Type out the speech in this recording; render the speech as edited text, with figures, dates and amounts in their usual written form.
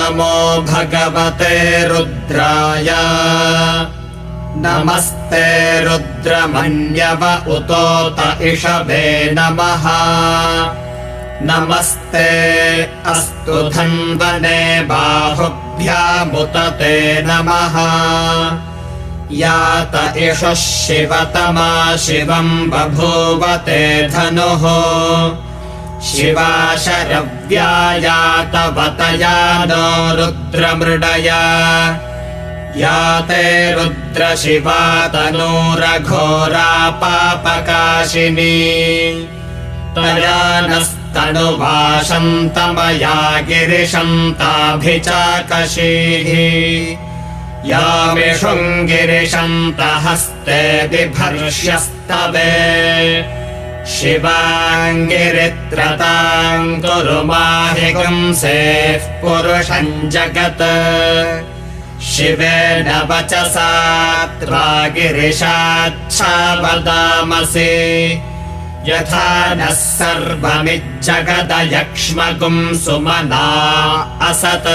नमो भगवते रुद्राय नमस्ते रुद्रमन्यव उतोत इषवे नमः नमस्ते अस्तु धन्वने बाहुभ्यामुत ते नमः यात इषुः शिवतमा शिवम् बभूव ते धनुः शिवा शरव्यायातवतया नो रुद्रमृडया या ते रुद्रशिवा तनूरघोरा पापकाशिनी तया नस्तनुवाशन्तमया गिरिशन्ताभिचाकशीः या विशुङ्गिरिशन्तहस्ते बिभर्ष्यस्तवे शिवाङ्गिरित्रताम् कुरु माहि गुंसेः पुरुषम् जगत् शिवेन वचसा त्वागिरिशाच्छा वदामसि यथा नः सर्वमिज्जगदयक्ष्मगुं सुमना असत्